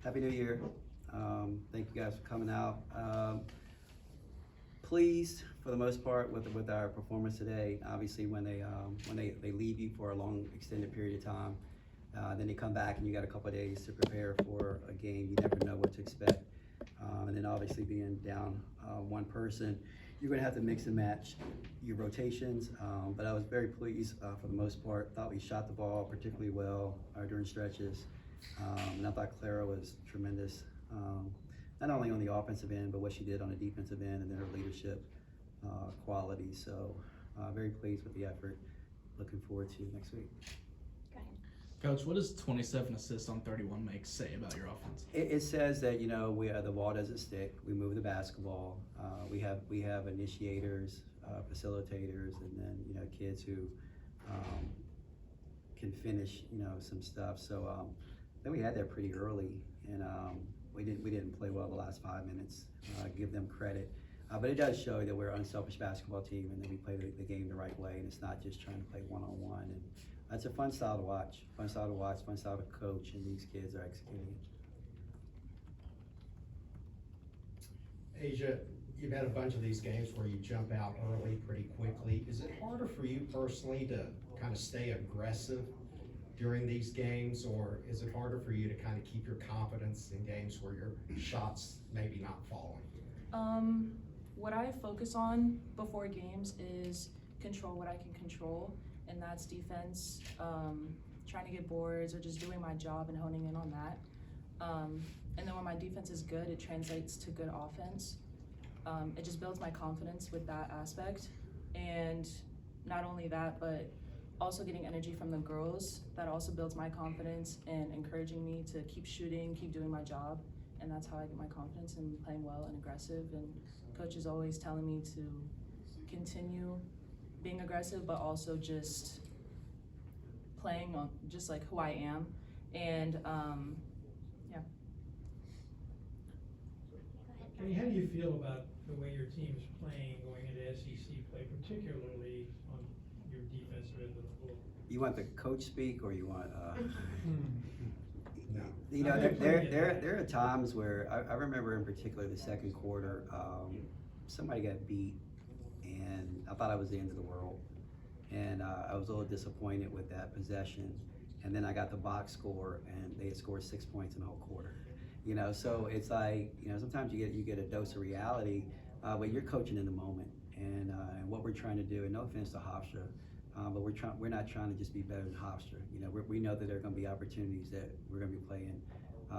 Happy New Year. Thank you guys for coming out. Pleased for the most part with our performance today. Obviously, when they leave you for a long extended period of time, then they come back and you got a couple of days to prepare for a game. You never know what to expect. And then obviously being down one person, you're going to have to mix and match your rotations. But I was very pleased for the most part. Thought we shot the ball particularly well during stretches. And I thought Clara was tremendous, not only on the offensive end, but what she did on the defensive end and then her leadership qualities. So very pleased with the effort. Looking forward to next week. Coach, what does 27 assists on 31 makes say about your offense? It says that the ball doesn't stick. We move the basketball. We have initiators, facilitators, and then kids who can finish some stuff. So then we had that pretty early, and we didn't play well the last 5 minutes. Give them credit. But it does show that we're an unselfish basketball team and that we play the game the right way, and it's not just trying to play one-on-one. And it's a fun style to watch, fun style to coach, and these kids are executing it. Asia, you've had a bunch of these games where you jump out early pretty quickly. Is it harder for you personally to kind of stay aggressive during these games, or is it harder for you to kind of keep your confidence in games where your shots maybe not falling? What I focus on before games is control what I can control, and that's defense, trying to get boards or just doing my job and honing in on that. And then when my defense is good, it translates to good offense. It just builds my confidence with that aspect. And not only that, but also getting energy from the girls, that also builds my confidence and encouraging me to keep shooting, keep doing my job. And that's how I get my confidence in playing well and aggressive. And coach is always telling me to continue being aggressive, but also just playing on just like who I am. And yeah. Kenny, how do you feel about the way your team is playing going into SEC play, particularly on your defensive end of the floor? You want the coach speak, or you want? No. There are times where I remember in particular the second quarter, somebody got beat, and I thought it was the end of the world, and I was a little disappointed with that possession. And then I got the box score, and they had scored 6 points in the whole quarter. So it's like sometimes you get a dose of reality, but you're coaching in the moment, and what we're trying to do. And no offense to Hofstra. But we're not trying to just be better than Hofstra. We know that there are going to be opportunities that we're going to be playing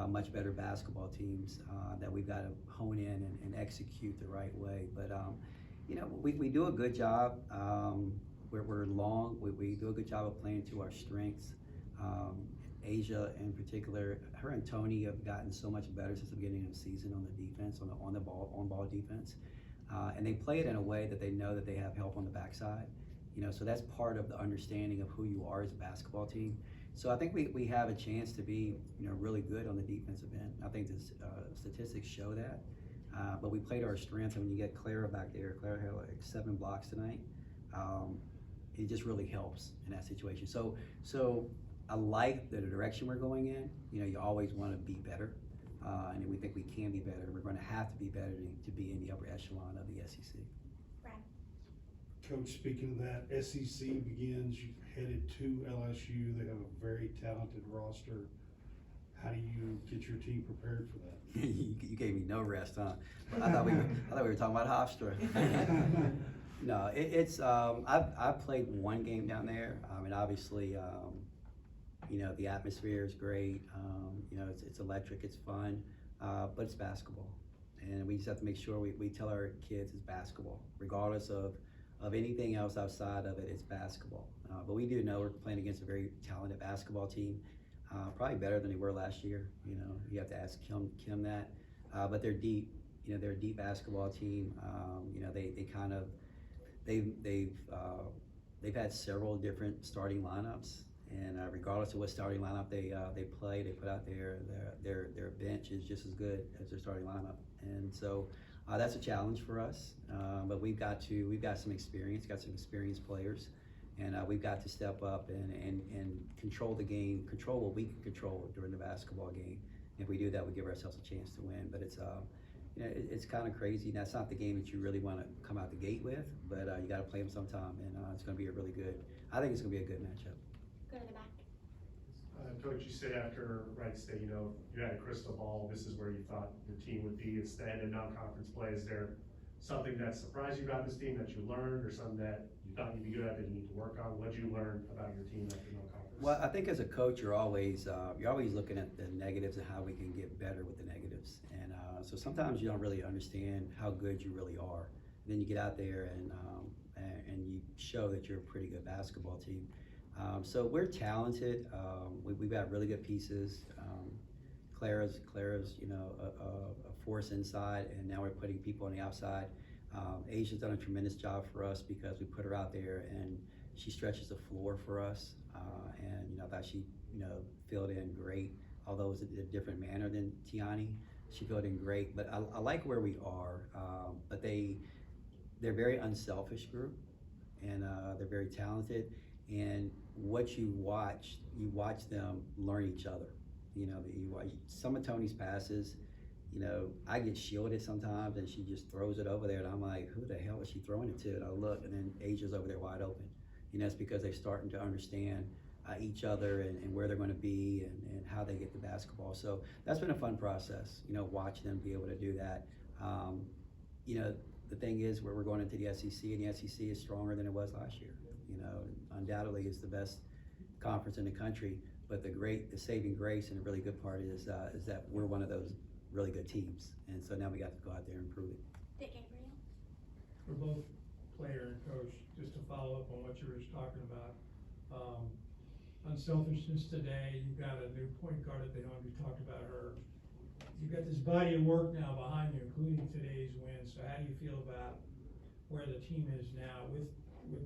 much better basketball teams that we've got to hone in and execute the right way. But we do a good job. We're long. We do a good job of playing to our strengths. Asia in particular, her and Tony have gotten so much better since the beginning of the season on the defense, on ball defense, and they play it in a way that they know that they have help on the backside. So that's part of the understanding of who you are as a basketball team. So I think we have a chance to be, really good on the defensive end. I think the statistics show that. But we played our strength, and when you get Clara back there, Clara had like 7 blocks tonight. It just really helps in that situation. So I like the direction we're going in. You always want to be better, and we think we can be better. We're going to have to be better to be in the upper echelon of the SEC. Coach, speaking of that, SEC begins, you're headed to LSU. They have a very talented roster. How do you get your team prepared for that? You gave me no rest, huh? I thought we were talking about Hofstra. No, it's I've played one game down there. And obviously, the atmosphere is great. It's electric, it's fun, but it's basketball, and we just have to make sure we tell our kids it's basketball, regardless of anything else outside of it. It's basketball. But we do know we're playing against a very talented basketball team, probably better than they were last year. You have to ask Kim that. But they're deep. They're a deep basketball team. They've had several different starting lineups, and regardless of what starting lineup they put out there, their bench is just as good as their starting lineup. And so that's a challenge for us, but we've got some experience, got some experienced players, and we've got to step up and control the game, control what we can control during the basketball game, If we do that, we give ourselves a chance to win. But it's it's kind of crazy. That's not the game that you really want to come out the gate with, but you got to play them sometime, and it's going to be a really good. I think it's going to be a good matchup. Go to the back. Coach, you said after Wright State, you had a crystal ball. This is where you thought your team would be instead in non-conference play. Is there something that surprised you about this team that you learned, or something that you thought you'd be good at that you need to work on? What did you learn about your team after non-conference? Well, I think as a coach, you're always looking at the negatives and how we can get better with the negatives. And so sometimes you don't really understand how good you really are. And then you get out there and you show that you're a pretty good basketball team. So we're talented. We've got really good pieces. Clara's a force inside, and now we're putting people on the outside. Asia's done a tremendous job for us because we put her out there and she stretches the floor for us. And I thought she filled in great, although it was a different manner than Tiani. She filled in great, but I like where we are. But they're very unselfish group, and they're very talented. And what you watch them learn each other. You watch some of Tony's passes. I get shielded sometimes, and she just throws it over there, and I'm like, who the hell is she throwing it to? And I look, and then Asia's over there wide open. It's because they're starting to understand each other and where they're going to be and how they get the basketball. So that's been a fun process. Watch them be able to do that. The thing is, where we're going into the SEC, and the SEC is stronger than it was last year. Undoubtedly is the best conference in the country. But the saving grace and the really good part is that we're one of those really good teams, and so now we got to go out there and prove it. Dick Gabriel. For both player and coach, just to follow up on what you were just talking about, unselfishness today. You've got a new point guard at the helm. You talked about her. You've got this body of work now behind you, including today's win. So how do you feel about where the team is now with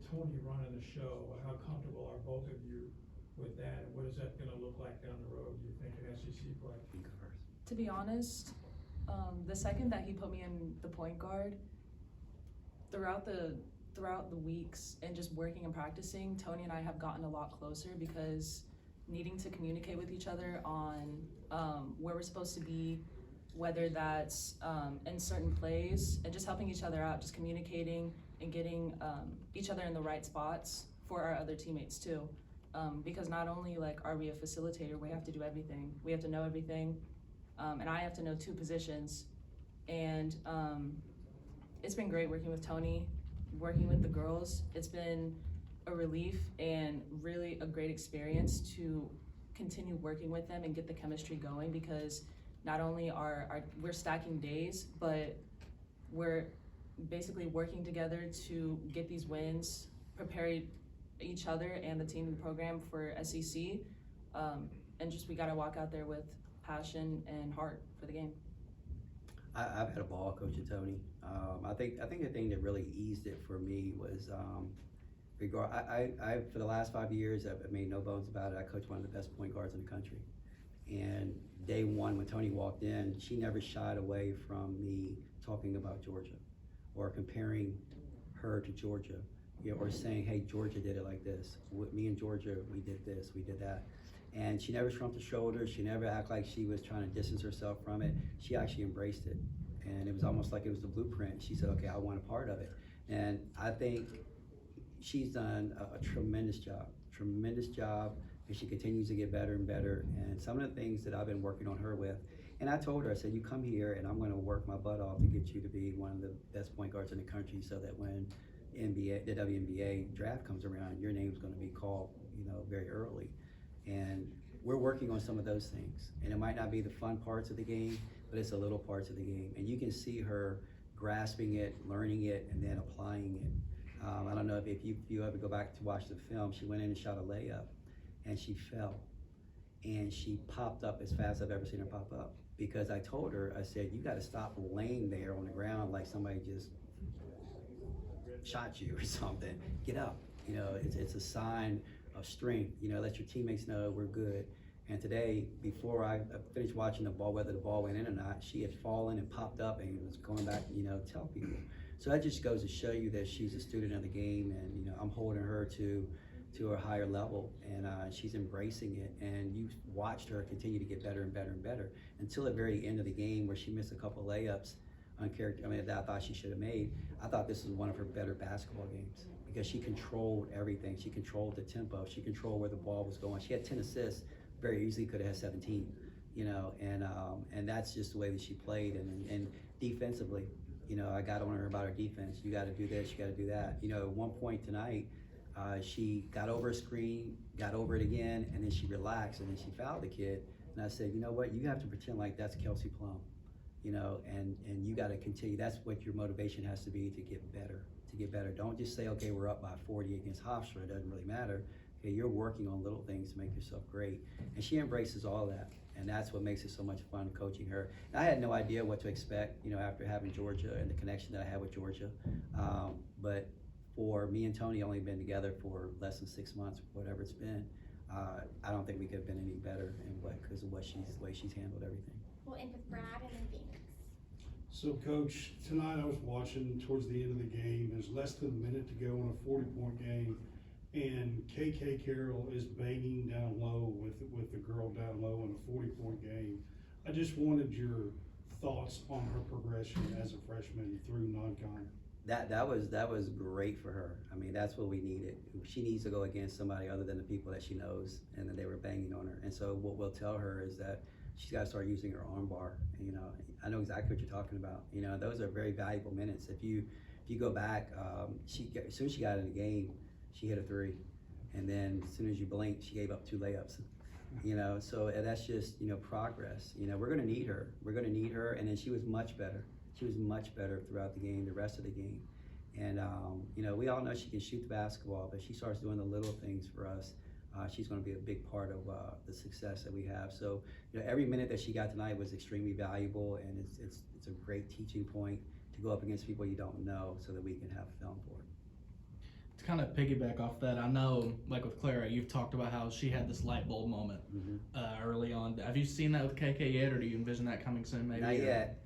Tony running the show? How comfortable are both of you with that? And what is that going to look like down the road, do you think, in SEC play? You go first. To be honest, the second that he put me in the point guard, throughout the weeks and just working and practicing, Tony and I have gotten a lot closer because needing to communicate with each other on where we're supposed to be, whether that's in certain plays, and just helping each other out, just communicating and getting each other in the right spots for our other teammates too. Because not only are we a facilitator, we have to do everything. We have to know everything, and I have to know 2 positions. And it's been great working with Tony, working with the girls. It's been a relief and really a great experience to continue working with them and get the chemistry going, because not only we're stacking days, but we're basically working together to get these wins, prepare each other and the team and program for SEC, and just we got to walk out there with passion and heart for the game. I've had a ball coaching Tony. I think the thing that really eased it for me was I for the last 5 years, I've made no bones about it. I coached one of the best point guards in the country, and day one when Tony walked in, she never shied away from me talking about Georgia or comparing her to Georgia. Or saying, hey, Georgia did it like this. With me and Georgia, we did this, we did that. And she never shrugged her shoulders. She never acted like she was trying to distance herself from it. She actually embraced it. And it was almost like it was the blueprint. She said, okay, I want a part of it. And I think she's done a tremendous job, and she continues to get better and better. And some of the things that I've been working on her with, and I told her, I said, you come here and I'm gonna work my butt off to get you to be one of the best point guards in the country, so that when the WNBA draft comes around, your name's going to be called, very early. And we're working on some of those things. And it might not be the fun parts of the game, but it's the little parts of the game. And you can see her grasping it, learning it, and then applying it. I don't know if you ever go back to watch the film, she went in and shot a layup, and she fell. And she popped up as fast as I've ever seen her pop up. Because I told her, I said, you got to stop laying there on the ground like somebody just shot you or something. Get up. It's a sign of strength. Let your teammates know we're good. And today, before I finished watching the ball, whether the ball went in or not, she had fallen and popped up and was going back, tell people. So that just goes to show you that she's a student of the game, and I'm holding her to to a higher level, and she's embracing it. And you watched her continue to get better and better and better until the very end of the game, where she missed a couple layups on character. I mean, that I thought she should have made. I thought this was one of her better basketball games because she controlled everything. She controlled the tempo. She controlled where the ball was going. She had 10 assists. Very easily could have had 17. You know, and that's just the way that she played. And defensively, you know, I got on her about her defense. You got to do this. You got to do that. You know, at one point tonight, she got over a screen, got over it again, and then she relaxed, and then she fouled the kid. And I said, you know what? You have to pretend like that's Kelsey Plum, you know, and you got to continue. That's what your motivation has to be, to get better, to get better. Don't just say, okay, we're up by 40 against Hofstra. It doesn't really matter. Okay, you're working on little things to make yourself great. And she embraces all that. And that's what makes it so much fun coaching her. And I had no idea what to expect, you know, after having Georgia and the connection that I had with Georgia. But for me and Tony only been together for less than 6 months, whatever it's been, I don't think we could have been any better because of the way she's handled everything. We'll end with Brad and then Phoenix. So Coach, tonight I was watching towards the end of the game. There's less than a minute to go in a 40-point game. And KK Carroll is banging down low with the girl down low in a 40-point game. I just wanted your thoughts on her progression as a freshman through non-con. That was great for her. I mean, that's what we needed. She needs to go against somebody other than the people that she knows, and then they were banging on her. And so what we'll tell her is that she's got to start using her arm bar. You know, I know exactly what you're talking about. You know, those are very valuable minutes. If you go back, as soon as she got in the game, she hit a 3, and then as soon as you blinked, she gave up 2 layups. You know, so that's just, you know, progress. You know, we're gonna need her. We're gonna need her, and then she was much better. She was much better throughout the game, the rest of the game. And you know, we all know she can shoot the basketball, but she starts doing the little things for us. She's going to be a big part of the success that we have. So, you know, every minute that she got tonight was extremely valuable, and it's a great teaching point to go up against people you don't know, so that we can have film for it. To kind of piggyback off that, I know, like with Clara, you've talked about how she had this light bulb moment early on. Have you seen that with KK yet, or do you envision that coming soon? Maybe Not yet,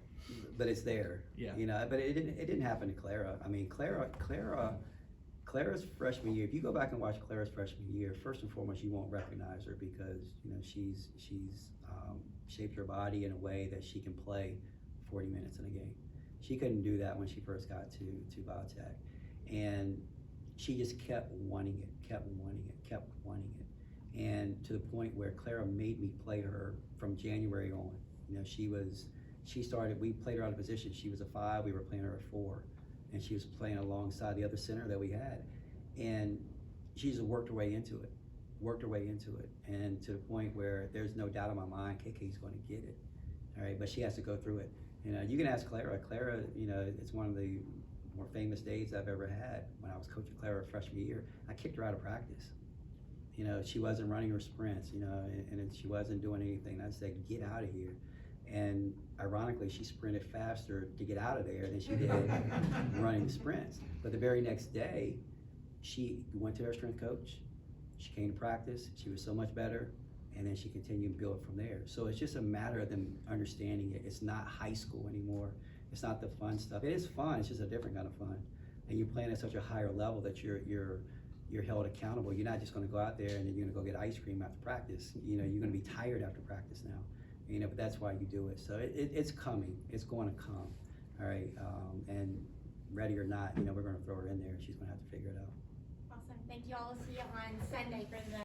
but it's there. Yeah. You know, but it didn't happen to Clara. I mean, Clara's freshman year. If you go back and watch Clara's freshman year, first and foremost, you won't recognize her because, you know, she's shaped her body in a way that she can play 40 minutes in a game. She couldn't do that when she first got to Biotech, and she just kept wanting it, and to the point where Clara made me play her from January on. You know, we played her out of position. She was a 5, we were playing her at 4, and she was playing alongside the other center that we had, and she just worked her way into it, and to the point where there's no doubt in my mind KK's going to get it, all right, but she has to go through it. You know, you can ask Clara, you know, it's one of the more famous days I've ever had. When I was coaching Clara freshman year, I kicked her out of practice. You know, she wasn't running her sprints, you know, and she wasn't doing anything. I said, get out of here. And ironically, she sprinted faster to get out of there than she did running the sprints. But the very next day, she went to her strength coach. She came to practice. She was so much better. And then she continued to build from there. So it's just a matter of them understanding it. It's not high school anymore. It's not the fun stuff. It is fun. It's just a different kind of fun. And you're playing at such a higher level that you're held accountable. You're not just going to go out there and then you're going to go get ice cream after practice. You know, you're going to be tired after practice now. You know, but that's why you do it. So it's coming. It's going to come. All right. And ready or not, you know, we're going to throw her in there and she's going to have to figure it out. Awesome. Thank you all. We'll see you on Sunday for the